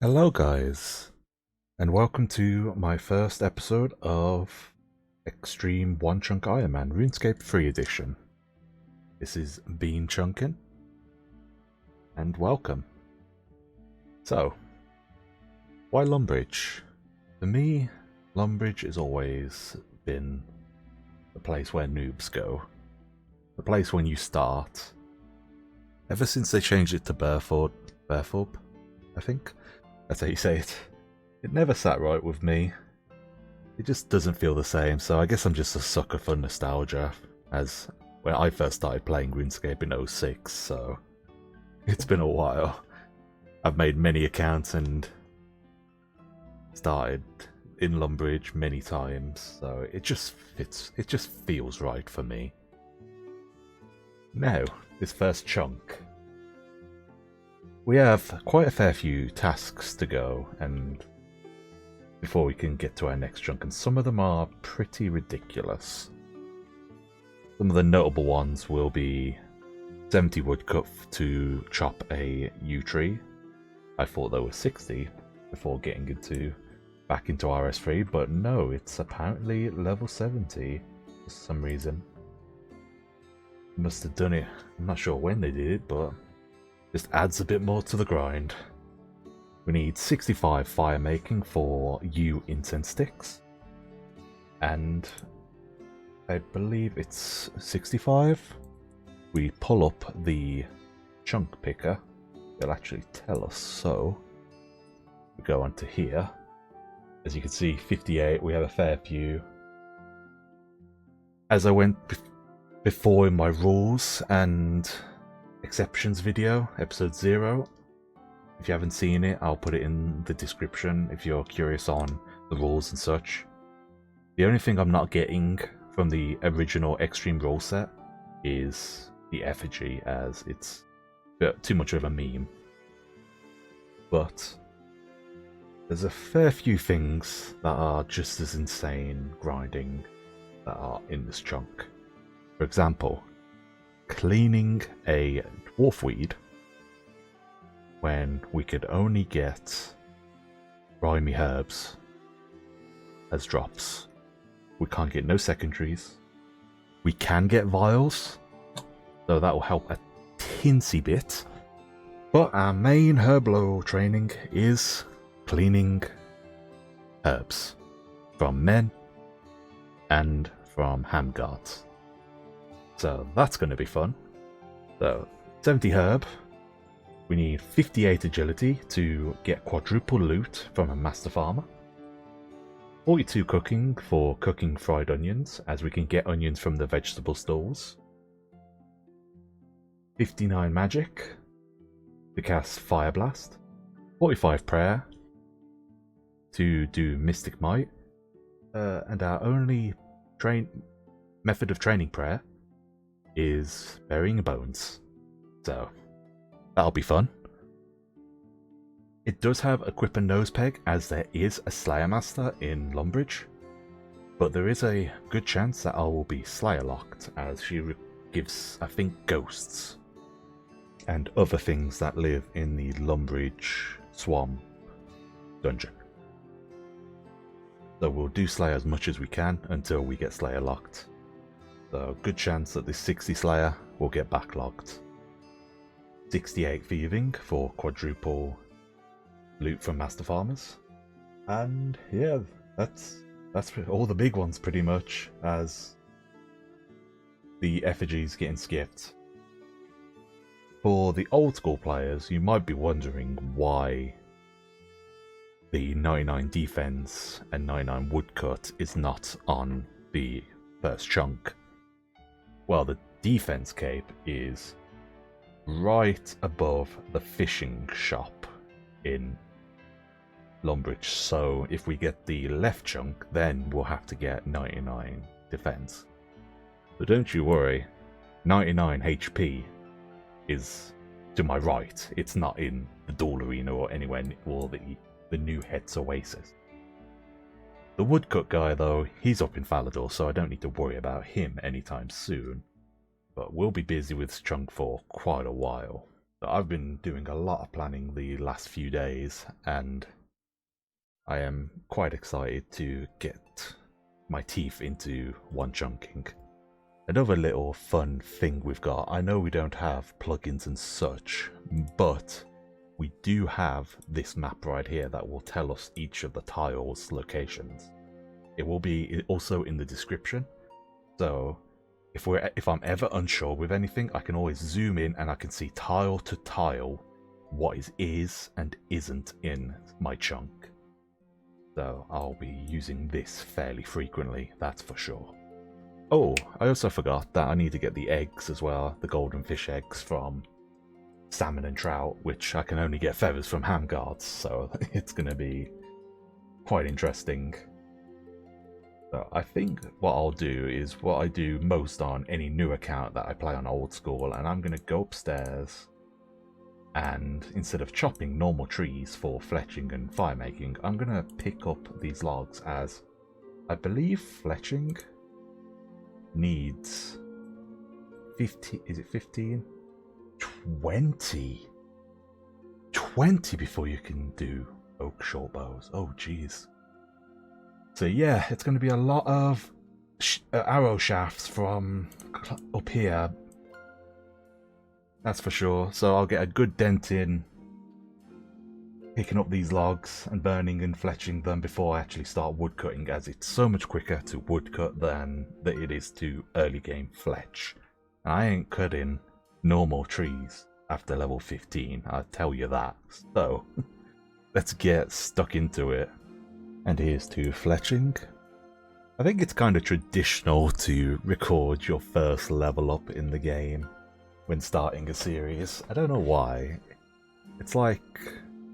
Hello guys, and welcome to my first episode of Xtreme One Chunk Ironman RuneScape 3 Edition. This is Bean Chunkin, and welcome. So, why Lumbridge? For me, Lumbridge has always been the place where noobs go. The place when you start. Ever since they changed it to Burthope, I think. That's how you say it. It never sat right with me. It just doesn't feel the same, so I guess I'm just a sucker for nostalgia, as when I first started playing RuneScape in '06, so it's been a while. I've made many accounts and started in Lumbridge many times, so it just feels right for me. Now, this first chunk. We have quite a fair few tasks to go, and before we can get to our next chunk, and some of them are pretty ridiculous. Some of the notable ones will be 70 woodcut to chop a yew tree. I thought there were 60 before getting back into RS3, but no, it's apparently level 70 for some reason. Must have done it. I'm not sure when they did it, but just adds a bit more to the grind. We need 65 fire making for yew incense sticks, and I believe it's 65. We pull up the chunk picker, it'll actually tell us, so we go on to here. As you can see, 58, we have a fair few. As I went before in my rules and exceptions video, episode 0. If you haven't seen it, I'll put it in the description if you're curious on the rules and such. The only thing I'm not getting from the original Xtreme rule set is the effigy, as it's too much of a meme. But there's a fair few things that are just as insane grinding that are in this chunk. For example, cleaning a dwarf weed when we could only get grimy herbs as drops. We can't get no secondaries. We can get vials, so that will help a tinsy bit. But our main Herblore training is cleaning herbs from men and from ham guards. So that's going to be fun. So 70 herb. We need 58 agility to get quadruple loot from a master farmer. 42 cooking for cooking fried onions, as we can get onions from the vegetable stalls. 59 magic to cast Fire Blast. 45 prayer to do Mystic Might. And our only method of training prayer is burying bones, so that'll be fun. It does have equip a nose peg, as there is a Slayer Master in Lumbridge, but there is a good chance that I will be Slayer locked, as she gives, I think, ghosts and other things that live in the Lumbridge Swamp dungeon. So we'll do Slayer as much as we can until we get Slayer locked. So good chance that this 60 Slayer will get backlogged. 68 thieving for quadruple loot from master farmers. And yeah, that's all the big ones pretty much, as the effigies getting skipped. For the old school players, you might be wondering why the 99 defense and 99 woodcut is not on the first chunk. Well, the defense cape is right above the fishing shop in Lumbridge, so if we get the left chunk, then we'll have to get 99 defense. So don't you worry, 99 HP is to my right. It's not in the Duel Arena or anywhere near the new Het's Oasis. The woodcut guy, though, he's up in Falador, so I don't need to worry about him anytime soon. But we'll be busy with this chunk for quite a while. I've been doing a lot of planning the last few days, and I am quite excited to get my teeth into one chunking. Another little fun thing we've got, I know we don't have plugins and such, but we do have this map right here that will tell us each of the tiles' locations. It will be also in the description, so if I'm ever unsure with anything, I can always zoom in and I can see tile to tile what is and isn't in my chunk. So I'll be using this fairly frequently, that's for sure. Oh, I also forgot that I need to get the eggs as well, the golden fish eggs from salmon and trout, which I can only get feathers from ham guards, so it's going to be quite interesting. So I think what I'll do is what I do most on any new account that I play on old school, and I'm going to go upstairs and instead of chopping normal trees for fletching and fire making, I'm going to pick up these logs, as I believe fletching needs 50, is it 15? 20 before you can do oak short bows. Oh jeez. So yeah, it's going to be a lot of arrow shafts from up here, that's for sure. So I'll get a good dent in picking up these logs and burning and fletching them before I actually start woodcutting, as it's so much quicker to woodcut than it is to early game fletch. And I ain't cutting normal trees after level 15, I'll tell you that. So let's get stuck into it. And here's to fletching. I think it's kind of traditional to record your first level up in the game when starting a series. I don't know why. It's like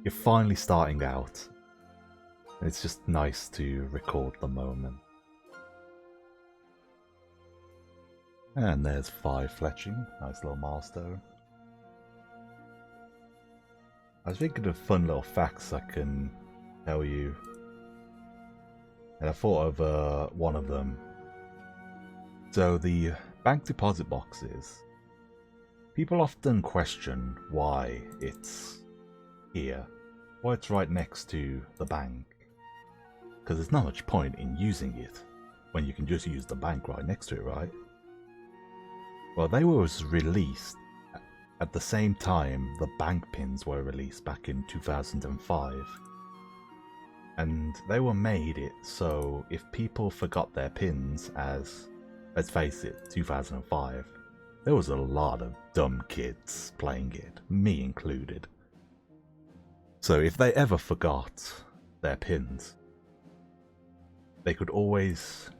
you're finally starting out. It's just nice to record the moment. And there's 5 fletching. Nice little milestone. I was thinking of fun little facts I can tell you. And I thought of one of them. So the bank deposit boxes, people often question why it's here, why it's right next to the bank, because there's not much point in using it when you can just use the bank right next to it, right? Well, they were released at the same time the bank pins were released back in 2005. And they were made it so if people forgot their pins, as, let's face it, 2005, there was a lot of dumb kids playing it, me included. So if they ever forgot their pins, they could always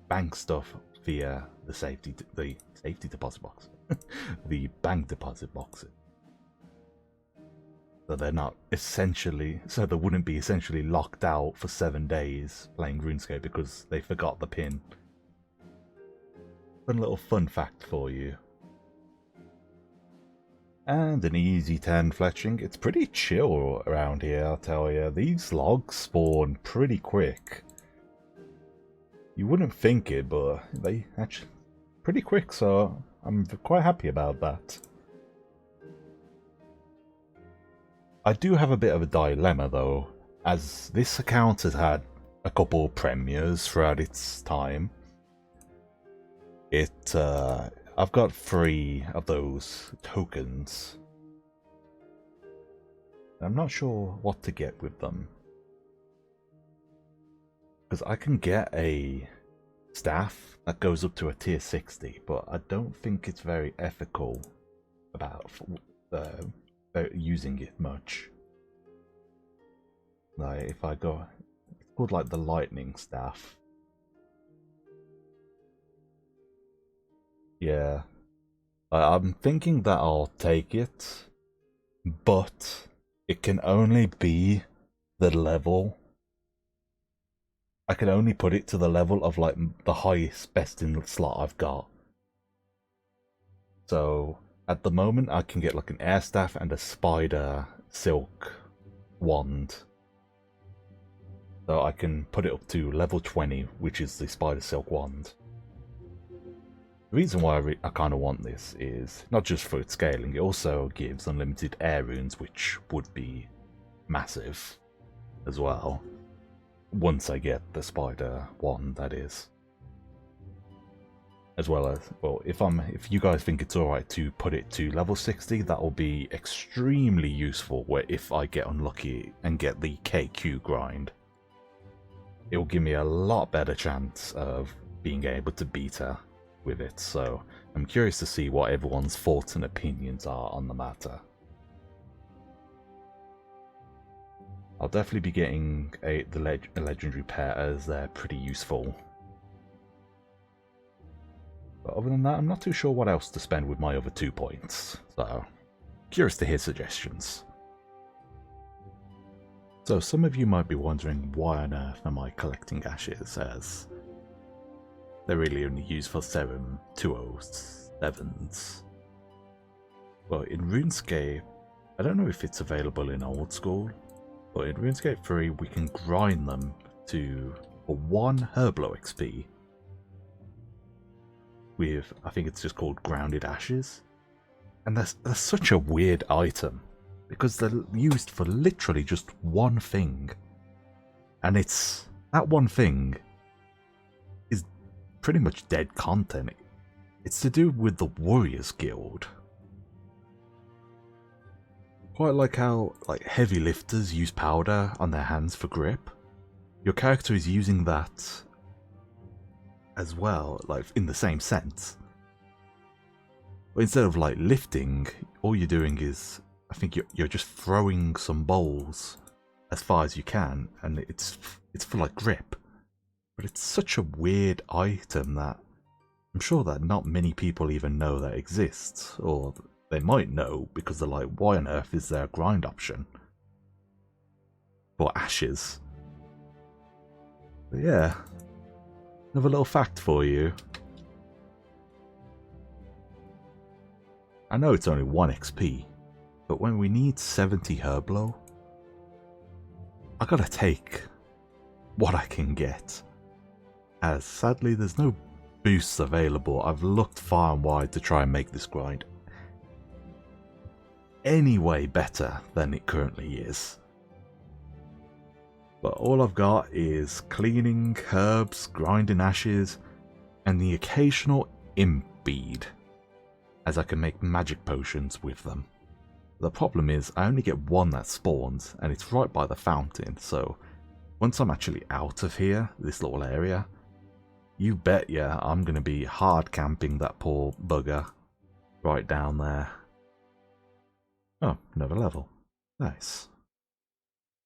bank stuff via the safety deposit box, the bank deposit boxes. So they're not essentially, so they wouldn't be essentially locked out for 7 days playing RuneScape because they forgot the pin. Fun little fun fact for you. And an easy 10 fletching. It's pretty chill around here, I'll tell you. These logs spawn pretty quick. You wouldn't think it, but they actually pretty quick, so I'm quite happy about that. I do have a bit of a dilemma though, as this account has had a couple premieres throughout its time. I've got 3 of those tokens. I'm not sure what to get with them, because I can get a staff that goes up to a tier 60, but I don't think it's very ethical about using it much. Like if I go, it's called like the lightning staff. Yeah, I'm thinking that I'll take it, but it can only be the level. I can only put it to the level of like the highest best in slot I've got. So at the moment I can get like an air staff and a spider silk wand. So I can put it up to level 20, which is the spider silk wand. The reason why I kind of want this is not just for its scaling, it also gives unlimited air runes, which would be massive as well. Once I get the spider one, that is. As well as, well, if you guys think it's alright to put it to level 60, that will be extremely useful where if I get unlucky and get the KQ grind. It will give me a lot better chance of being able to beat her with it, so I'm curious to see what everyone's thoughts and opinions are on the matter. I'll definitely be getting a legendary pair as they're pretty useful. But other than that, I'm not too sure what else to spend with my other 2 points, so curious to hear suggestions. So some of you might be wondering why on earth am I collecting ashes, as they're really only used for Sarim 207s. Well, in RuneScape, I don't know if it's available in old school, but in RuneScape 3 we can grind them for 1 Herblore XP with, I think it's just called grounded ashes. And that's such a weird item, because they're used for literally just one thing. And that one thing is pretty much dead content. It's to do with the Warriors Guild. Quite like how heavy lifters use powder on their hands for grip. Your character is using that as well, in the same sense. But instead of lifting, all you're doing is, I think you're just throwing some bowls as far as you can, and it's for grip. But it's such a weird item that I'm sure that not many people even know that exists, or they might know because they're like, why on earth is there a grind option for ashes? But yeah, another little fact for you. I know it's only 1 XP, but when we need 70 Herblore, I gotta take what I can get. As sadly there's no boosts available. I've looked far and wide to try and make this grind any way better than it currently is. But all I've got is cleaning, herbs, grinding ashes, and the occasional imp bead, as I can make magic potions with them. The problem is I only get 1 that spawns, and it's right by the fountain, so once I'm actually out of here, this little area, you bet ya I'm going to be hard camping that poor bugger right down there. Oh, another level. Nice.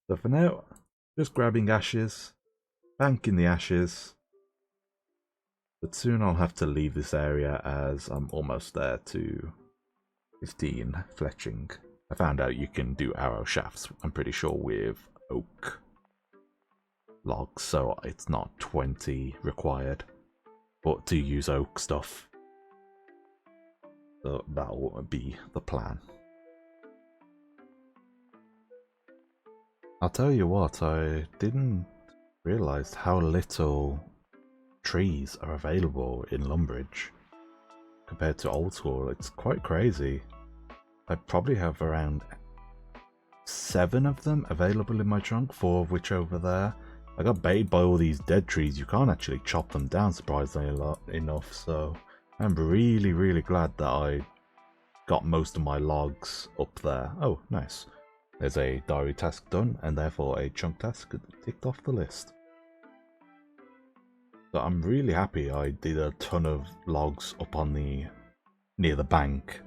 So for now, just grabbing ashes, banking the ashes, but soon I'll have to leave this area as I'm almost there to 15 fletching. I found out you can do arrow shafts, I'm pretty sure, with oak logs, so it's not 20 required, but to use oak stuff. So that'll be the plan. I'll tell you what, I didn't realise how little trees are available in Lumbridge compared to old school. It's quite crazy. I probably have around 7 of them available in my trunk, 4 of which over there. I got baited by all these dead trees. You can't actually chop them down surprisingly enough, so I'm really glad that I got most of my logs up there. Oh, nice. There's a diary task done, and therefore a chunk task ticked off the list. So I'm really happy I did a ton of logs up on near the bank.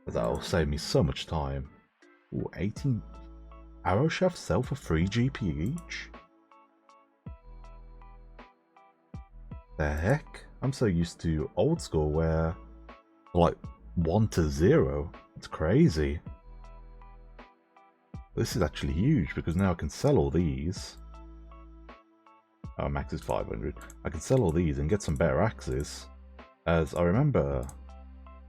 That'll save me so much time. Ooh, 18 arrow shafts sell for 3 GP each? The heck? I'm so used to old school where 1 to 0. It's crazy. This is actually huge because now I can sell all these. Oh, max is 500. I can sell all these and get some better axes. As I remember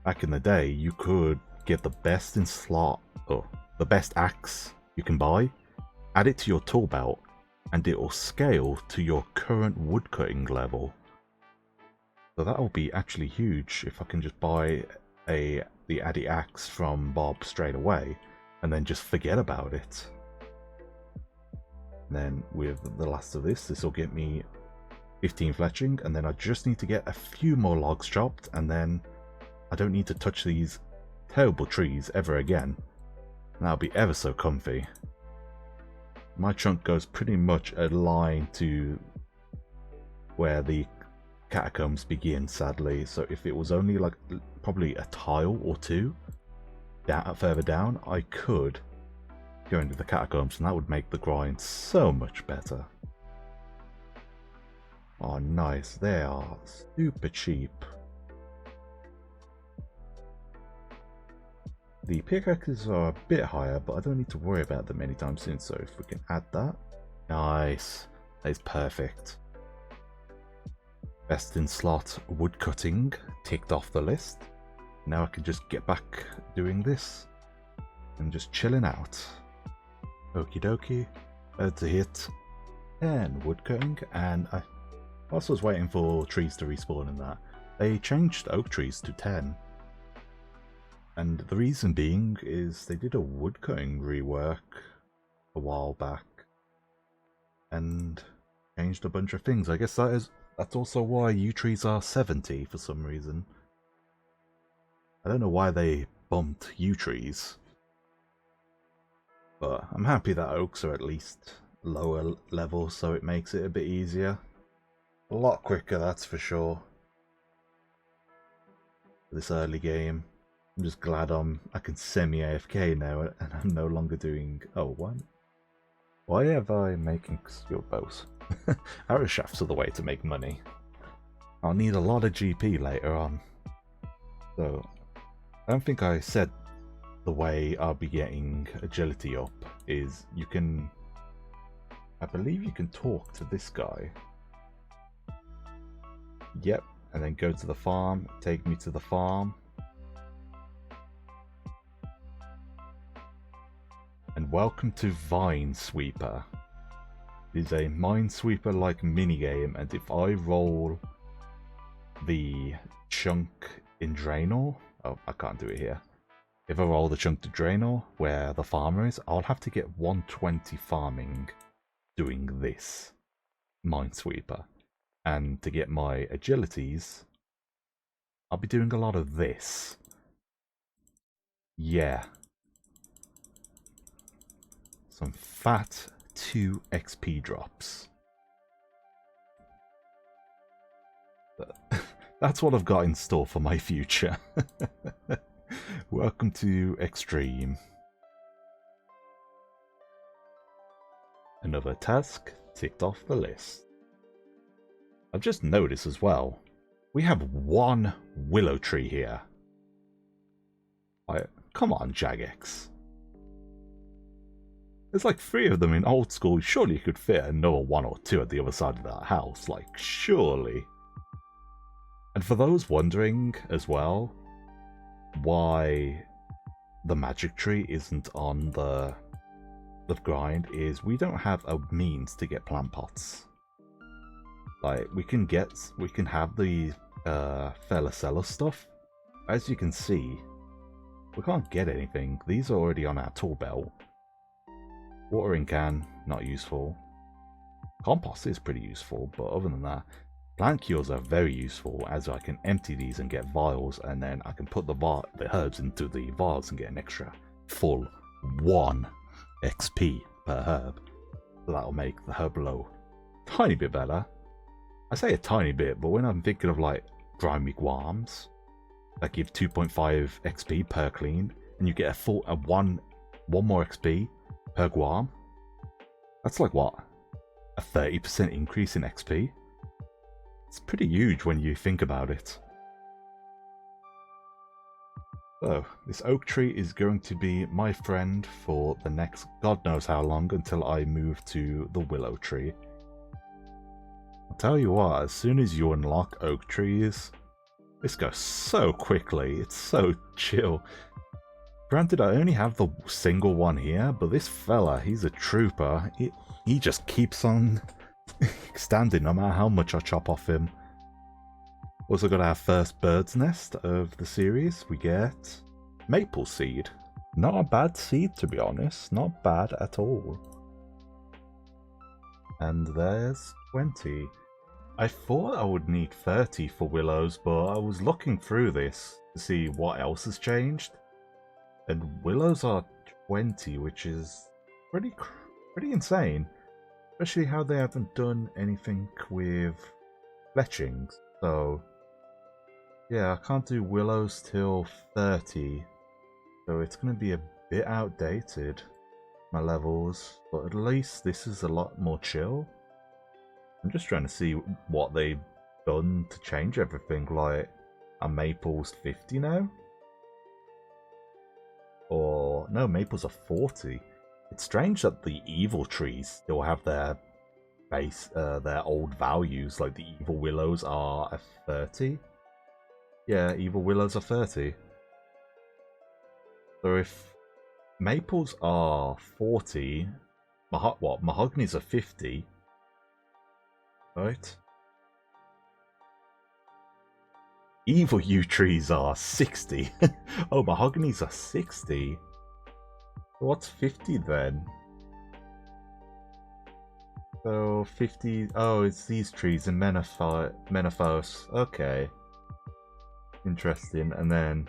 back in the day, you could get the best in slot, or the best axe you can buy, add it to your tool belt, and it will scale to your current woodcutting level. So that'll be actually huge if I can just buy the Addy Axe from Bob straight away and then just forget about it. And then with the last of this will get me 15 fletching, and then I just need to get a few more logs chopped, and then I don't need to touch these terrible trees ever again. And that'll be ever so comfy. My chunk goes pretty much a line to where the catacombs begin, sadly, so if it was only like probably a tile or two further down, I could go into the catacombs, and that would make the grind so much better. Oh nice, they are super cheap. The pickaxes are a bit higher, but I don't need to worry about them anytime soon, so if we can add that. Nice, that is perfect. Best in slot woodcutting ticked off the list. Now I can just get back doing this and just chilling out. Okie dokie, to hit 10 woodcutting, and I also was waiting for trees to respawn in that. They changed oak trees to 10. And the reason being is they did a woodcutting rework a while back and changed a bunch of things. I guess that's also why yew trees are 70 for some reason. I don't know why they bumped yew trees, but I'm happy that oaks are at least lower level, so it makes it a bit easier. A lot quicker, that's for sure. This early game. I'm just glad I can semi-AFK now and I'm no longer doing... Oh, what? Why have I making skilled bows? Arrow shafts are the way to make money. I'll need a lot of GP later on. So, I don't think I said the way I'll be getting agility up is you can... I believe you can talk to this guy. Yep, and then go to the farm, take me to the farm. And welcome to Vinesweeper. It is a Minesweeper-like minigame, and if I roll the chunk in Draenor... Oh, I can't do it here. If I roll the chunk to Draenor, where the farmer is, I'll have to get 120 farming doing this Minesweeper. And to get my agilities, I'll be doing a lot of this. Yeah. Some fat 2 XP drops. That's what I've got in store for my future. Welcome to Xtreme. Another task ticked off the list. I've just noticed as well, we have one willow tree here. Come on, Jagex. There's like 3 of them in old school. Surely you could fit another 1 or 2 at the other side of that house. Like, surely. And for those wondering as well, why the magic tree isn't on the grind is we don't have a means to get plant pots. Like, we can have the Felacella stuff. As you can see, we can't get anything. These are already on our tool belt. Watering can, not useful. Compost is pretty useful, but other than that, plant cures are very useful, as I can empty these and get vials, and then I can put the herbs into the vials and get an extra full 1 XP per herb. So that'll make the Herblore a tiny bit better. I say a tiny bit, but when I'm thinking of like grimy guams that give 2.5 XP per clean, and you get a one more XP per guam, that's like what? A 30% increase in XP? It's pretty huge when you think about it. So, this oak tree is going to be my friend for the next God knows how long until I move to the willow tree. I'll tell you what, as soon as you unlock oak trees, this goes so quickly, it's so chill. Granted, I only have the single one here, but this fella, he's a trooper. He just keeps on standing no matter how much I chop off him. Also got our first bird's nest of the series. We get maple seed. Not a bad seed, to be honest. Not bad at all. And there's 20. I thought I would need 30 for willows, but I was looking through this to see what else has changed. And willows are 20, which is pretty insane. Especially how they haven't done anything with fletchings. So, yeah, I can't do willows till 30. So it's going to be a bit outdated, my levels. But at least this is a lot more chill. I'm just trying to see what they've done to change everything. Like, are maples 50 now? Or, no, maples are 40. It's strange that the evil trees still have their base, their old values. Like the evil willows are a 30. Yeah, evil willows are 30. So if maples are 40, mahoganies are 50, right? Evil yew trees are 60. Oh, mahoganies are 60. What's 50 then? So 50. Oh, it's these trees in Menaphos. Okay. Interesting. And then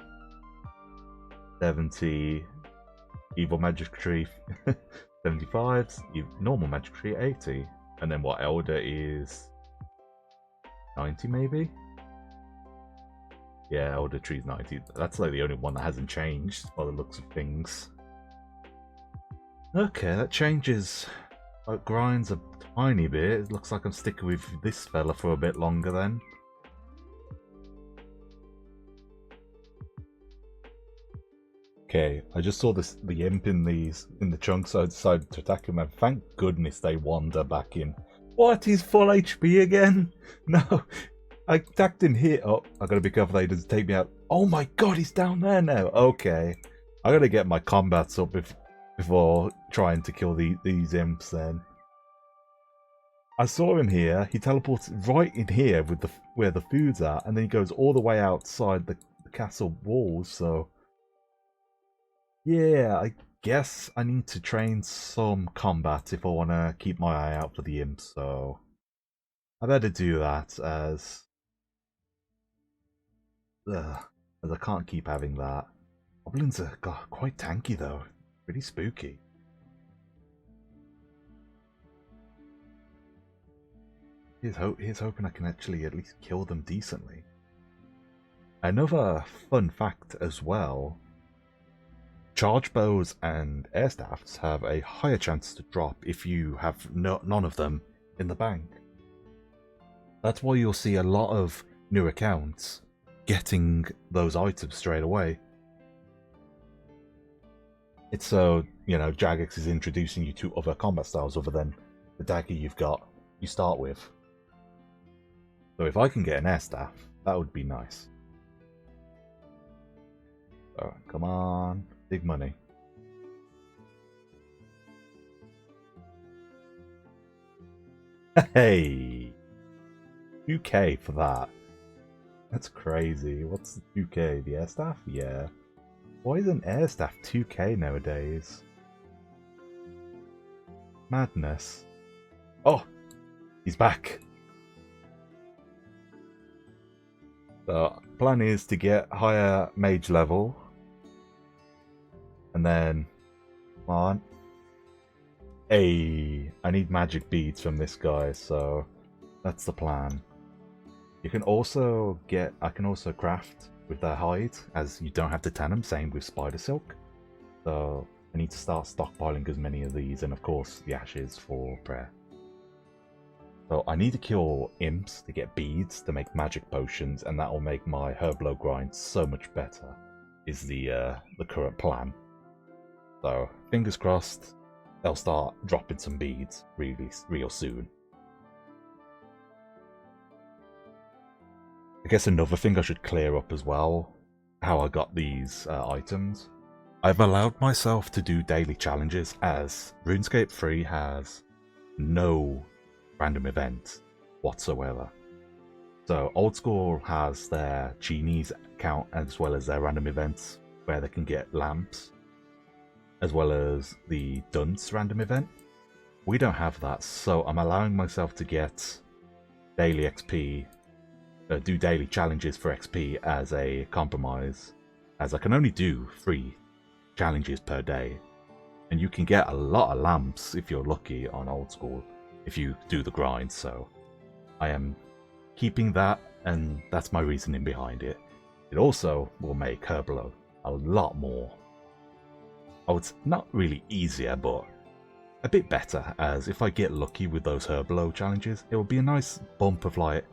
70 evil magic tree, 75 normal magic tree, 80. And then what, elder is 90 maybe? Yeah, elder tree's 90. That's like the only one that hasn't changed by the looks of things. Okay, that changes like grinds a tiny bit. It looks like I'm sticking with this fella for a bit longer then. Okay, I just saw the imp in the chunks, so I decided to attack him, and thank goodness they wander back in. What? He's full HP again? No, I attacked him here. Oh, I gotta be careful that he doesn't take me out. Oh my god, he's down there now. Okay, I gotta get my combats up before trying to kill these imps then. I saw him here. He teleports right in here with where the food's at, and then he goes all the way outside the castle walls. So yeah, I guess I need to train some combat if I want to keep my eye out for the imps. So I better do that as I can't keep having that. Goblins are quite tanky though. Pretty spooky. Here's hoping I can actually at least kill them decently. Another fun fact as well. Charge bows and air staffs have a higher chance to drop if you have none of them in the bank. That's why you'll see a lot of new accounts getting those items straight away. It's so, you know, Jagex is introducing you to other combat styles other than the dagger you start with. So if I can get an air staff, that would be nice. Alright, come on. Big money. Hey! 2k for that. That's crazy. What's the 2k? The air staff? Yeah. Why is an air staff 2k nowadays? Madness. Oh! He's back. So, plan is to get higher mage level. And then, come on. Hey, I need magic beads from this guy, so that's the plan. You can also I can also craft with their hide, as you don't have to tan them, same with spider silk. So I need to start stockpiling as many of these, and of course the ashes for prayer. So I need to kill imps to get beads to make magic potions, and that will make my Herblore grind so much better, is the current plan. So fingers crossed they'll start dropping some beads real soon. I guess another thing I should clear up as well, how I got these items. I've allowed myself to do daily challenges as RuneScape 3 has no random event whatsoever. So Old School has their Genies account as well as their random events where they can get lamps, as well as the Dunce random event. We don't have that, so I'm allowing myself to get daily XP, do daily challenges for XP as a compromise, as I can only do 3 challenges per day. And you can get a lot of lamps if you're lucky on Old School, if you do the grind, so I am keeping that, and that's my reasoning behind it. It also will make Herblore a lot more, oh, it's not really easier, but a bit better, as if I get lucky with those Herblore challenges, it will be a nice bump of like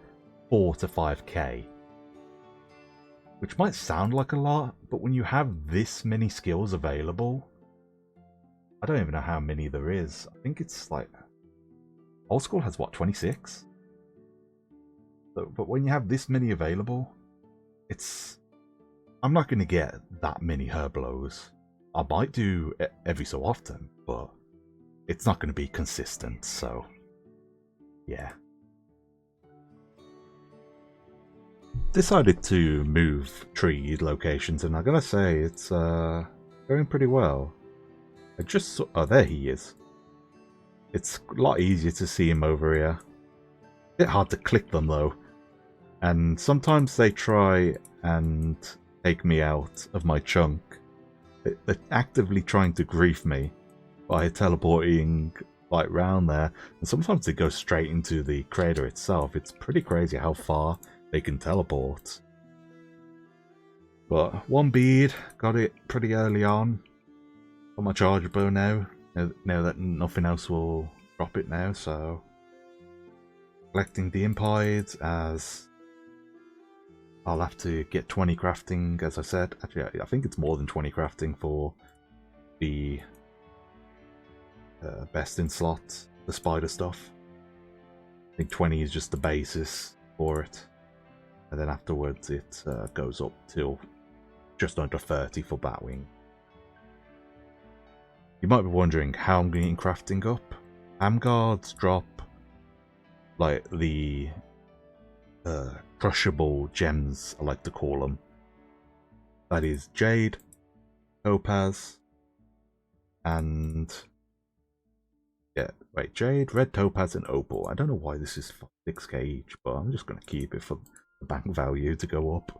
4 to 5k. Which might sound like a lot, but when you have this many skills available, I don't even know how many there is. I think it's like, Old School has what, 26? But when you have this many available, I'm not going to get that many Herblores. I might do every so often, but it's not going to be consistent, so yeah. Decided to move tree locations, and I'm going to say it's going pretty well. I just saw, oh, there he is. It's a lot easier to see him over here. A bit hard to click them though. And sometimes they try and take me out of my chunk. They're actively trying to grief me by teleporting like round there. And sometimes they go straight into the crater itself. It's pretty crazy how far they can teleport. But 1 bead, got it pretty early on. Got my charger bow now that nothing else will drop it now, so collecting the impides, as I'll have to get 20 crafting, as I said. Actually, I think it's more than 20 crafting for the best in slot, the spider stuff. I think 20 is just the basis for it, and then afterwards it goes up till just under 30 for Batwing. You might be wondering how I'm getting crafting up. Hamguards drop like the crushable gems, I like to call them. That is Jade, Topaz, and yeah, wait, Jade, Red Topaz, and Opal. I don't know why this is 6k each, but I'm just going to keep it for the bank value to go up.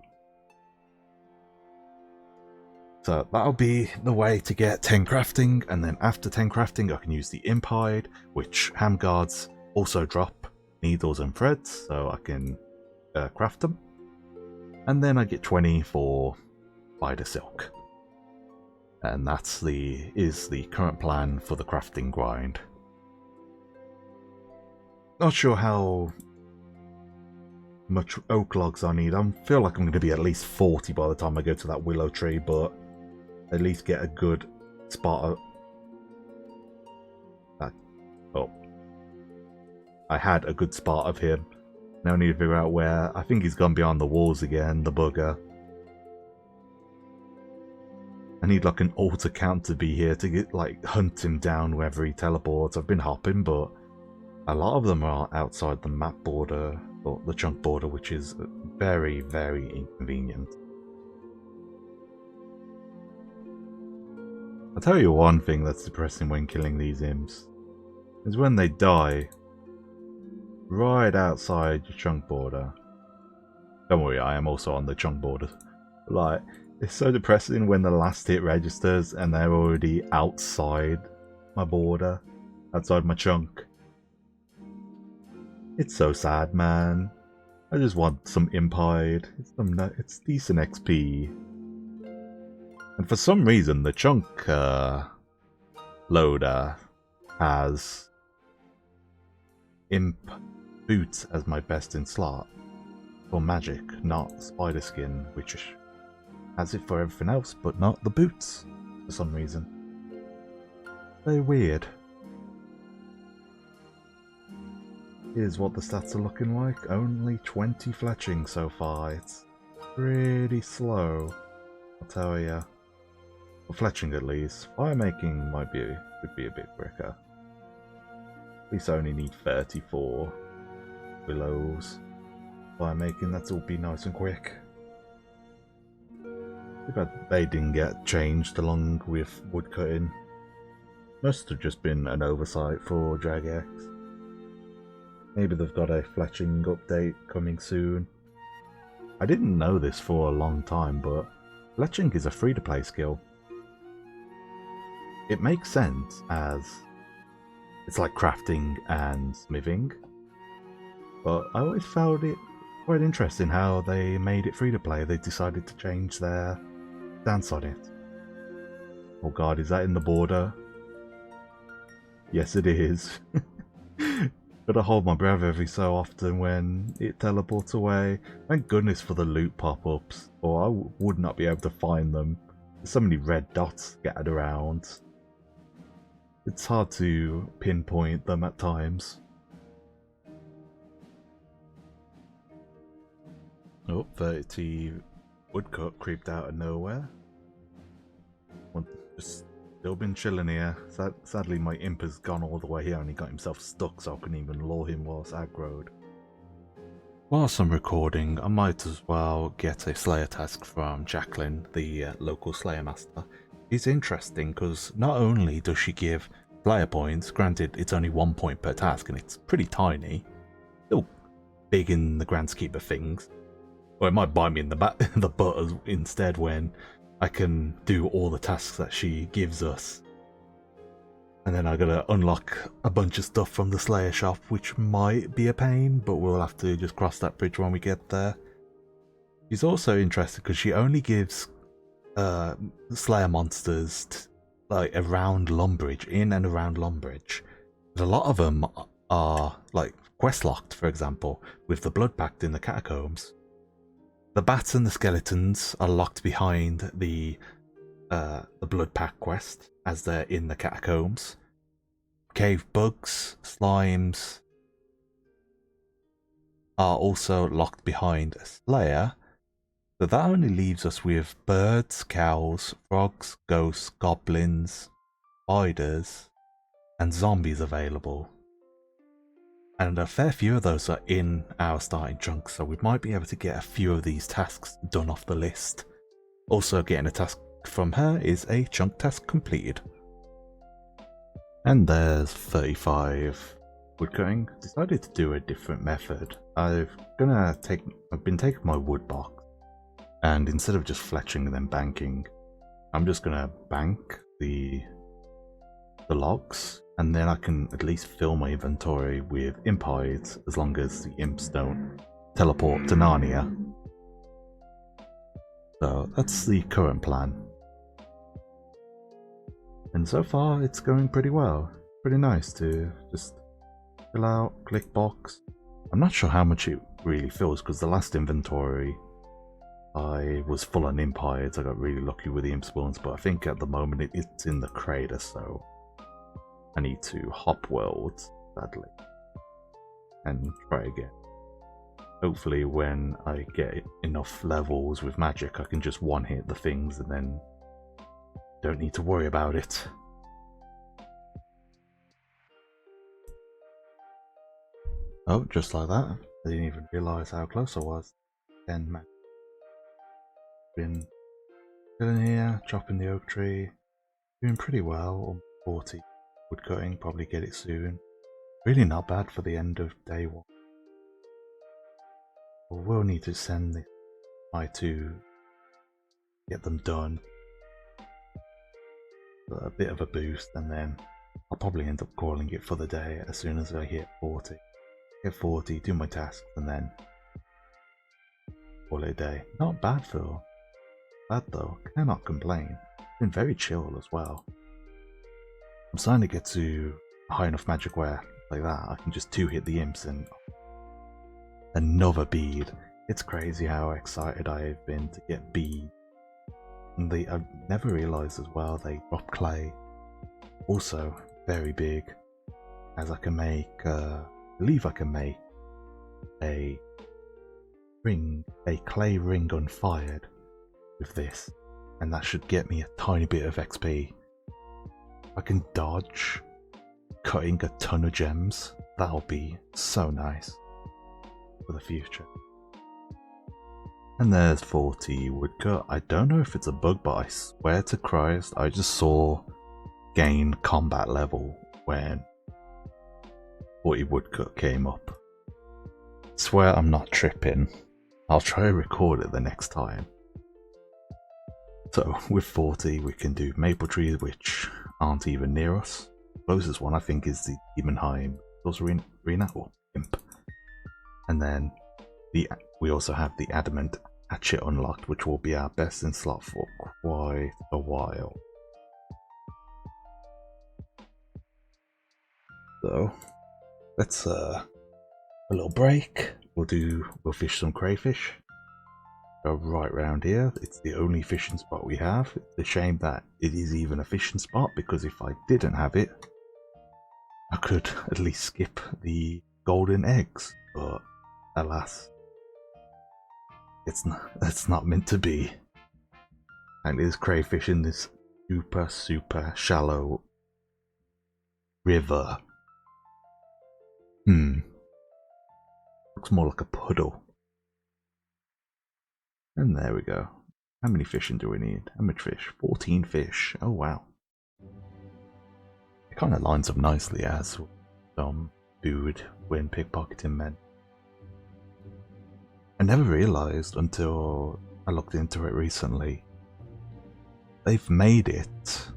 So that'll be the way to get 10 crafting, and then after 10 crafting I can use the Impide, which Hamguards also drop needles and threads, so I can craft them. And then I get 20 for spider silk. And that's is the current plan for the crafting grind. Not sure how much oak logs I need. I feel like I'm going to be at least 40 by the time I go to that willow tree, but at least get a good spot of that. Oh, I had a good spot of him. Now I need to figure out where. I think he's gone beyond the walls again, the bugger. I need like an alt account to be here to get like hunt him down wherever he teleports. I've been hopping, but a lot of them are outside the map border, or the chunk border, which is very, very inconvenient. I'll tell you one thing that's depressing when killing these imps, is when they die right outside your chunk border. Don't worry, I am also on the chunk border. Like, it's so depressing when the last hit registers and they're already outside my border, outside my chunk. It's so sad, man. I just want some impide. It's decent XP. And for some reason, the chunk loader has imp boots as my best in slot for magic, not spider skin, which has it for everything else, but not the boots for some reason. Very weird. Here's what the stats are looking like. Only 20 fletching so far. It's pretty slow, I'll tell ya. For fletching at least. Fire making would be a bit quicker. At least I only need 34 willows. fire making. That's all be nice and quick. Too bad they didn't get changed along with woodcutting. Must have just been an oversight for Jagex. Maybe they've got a fletching update coming soon. I didn't know this for a long time, but fletching is a free-to-play skill. It makes sense as it's like crafting and smithing, but I always found it quite interesting how they made it free-to-play. They decided to change their stance on it. Oh god, is that in the border? Yes, it is. Gotta hold my breath every so often when it teleports away. Thank goodness for the loot pop-ups, or I would not be able to find them. There's so many red dots scattered around. It's hard to pinpoint them at times. Oh, 30 woodcut creeped out of nowhere. Just still been chilling here. Sadly, my imp has gone all the way here and he got himself stuck, so I couldn't even lure him whilst aggroed. Whilst I'm recording, I might as well get a Slayer task from Jacqueline, the local Slayer master. It's interesting because not only does she give Slayer points, granted it's only 1 point per task and it's pretty tiny, still big in the grand scheme of things. Or it might bite me in the butt instead when I can do all the tasks that she gives us. And then I gotta unlock a bunch of stuff from the Slayer shop, which might be a pain, but we'll have to just cross that bridge when we get there. She's also interested because she only gives Slayer monsters like around Lumbridge, in and around Lumbridge. But a lot of them are like quest locked, for example, with the Blood Pact in the catacombs. The bats and the skeletons are locked behind the Blood Pact quest as they're in the catacombs. Cave bugs, slimes are also locked behind Slayer. So that only leaves us with birds, cows, frogs, ghosts, goblins, spiders, and zombies available. And a fair few of those are in our starting chunk, so we might be able to get a few of these tasks done off the list. Also, getting a task from her is a chunk task completed. And there's 35 woodcutting. Decided to do a different method. I've been taking my wood box, and instead of just fletching and then banking, I'm just gonna bank the logs, and then I can at least fill my inventory with imp hides as long as the imps don't teleport to Narnia. So that's the current plan. And so far it's going pretty well. Pretty nice to just fill out, click box. I'm not sure how much it really fills because the last inventory I was full on imp hides. I got really lucky with the imp spawns, but I think at the moment it's in the crater, so I need to hop worlds, sadly, and try again. Hopefully when I get enough levels with magic, I can just one-hit the things and then don't need to worry about it. Oh, just like that. I didn't even realise how close I was. 10 magic. Been chilling here, chopping the oak tree. Doing pretty well, 40. Woodcutting, probably get it soon. Really not bad for the end of day one. We'll need to send the I2, get them done. A bit of a boost, and then I'll probably end up calling it for the day as soon as I hit 40. Hit 40, do my tasks, and then call it a day. Not bad for that though, cannot complain. Been very chill as well. I'm starting to get to high enough magic where, like that, I can just two-hit the imps and another bead. It's crazy how excited I have been to get beads. And I've never realised as well they drop clay. Also, very big, as I can make, I believe I can make a clay ring unfired with this, and that should get me a tiny bit of XP. I can dodge cutting a ton of gems. That'll be so nice for the future. And there's 40 woodcut. I don't know if it's a bug, but I swear to Christ, I just saw gain combat level when 40 woodcut came up. Swear I'm not tripping. I'll try to record it the next time. So with 40 we can do maple trees, which aren't even near us. Closest one I think is the Demonheim Arena or Imp. And then we also have the Adamant Hatchet unlocked, which will be our best in slot for quite a while. So let's a little break. We'll fish some crayfish. Go right round here. It's the only fishing spot we have. It's a shame that it is even a fishing spot, because if I didn't have it, I could at least skip the golden eggs. But alas, that's not meant to be. And there's crayfish in this super shallow river. Looks more like a puddle. And there we go. How many fishing do we need? How much fish? 14 fish. Oh wow. It kind of lines up nicely as some food when pickpocketing men. I never realised until I looked into it recently. They've made it.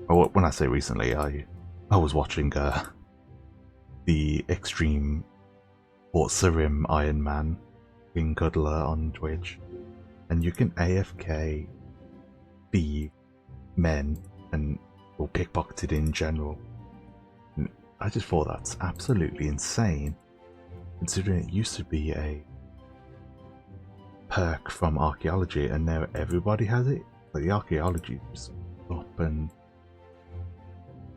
Oh, when I say recently, I was watching the Xtreme Sarim Ironman King Cuddler on Twitch, and you can AFK be men or pickpocketed in general. And I just thought that's absolutely insane, considering it used to be a perk from archaeology, and now everybody has it. Like the archaeology is up, and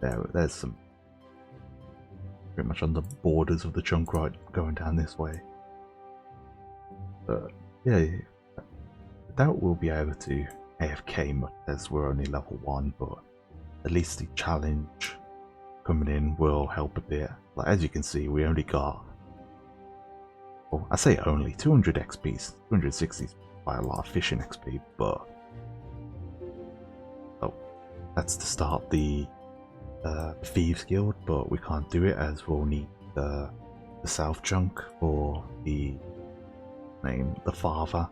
there's some pretty much on the borders of the chunk right going down this way. But yeah, I doubt we'll be able to AFK much as we're only level 1, but at least the challenge coming in will help a bit. Like as you can see, we only got, well, I say only 200 XP, 260 is quite a lot of fishing XP, but that's to start the Thieves Guild, but we can't do it as we'll need the south chunk for the father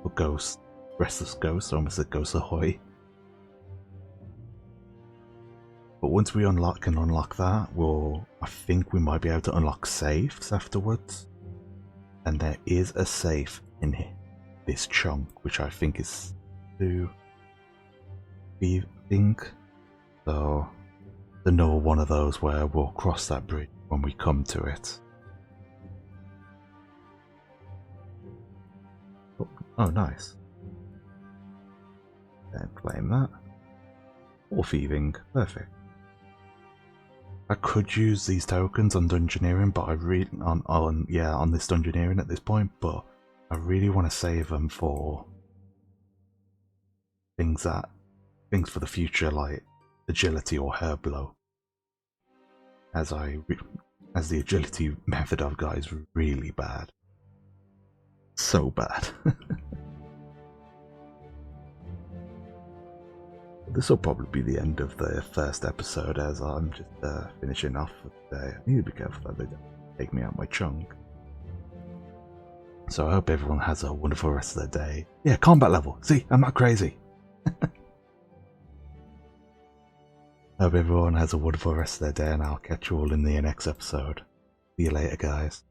for Ghost, Restless Ghost, almost a Ghost Ahoy. But once we can unlock that, I think we might be able to unlock safes afterwards. And there is a safe in this chunk, which I think is to think. So another one of those where we'll cross that bridge when we come to it. Oh, nice. Then claim that. Or thieving, perfect. I could use these tokens on dungeoneering, but I really on this dungeoneering at this point, but I really want to save them for things for the future, like agility or Herblore. As the agility method I've got is really bad. So bad. This will probably be the end of the first episode, as I'm just finishing off for today. I need to be careful that they don't take me out my chunk. So I hope everyone has a wonderful rest of their day. Yeah, combat level. See, I'm not crazy. I hope everyone has a wonderful rest of their day, and I'll catch you all in the next episode. See you later, guys.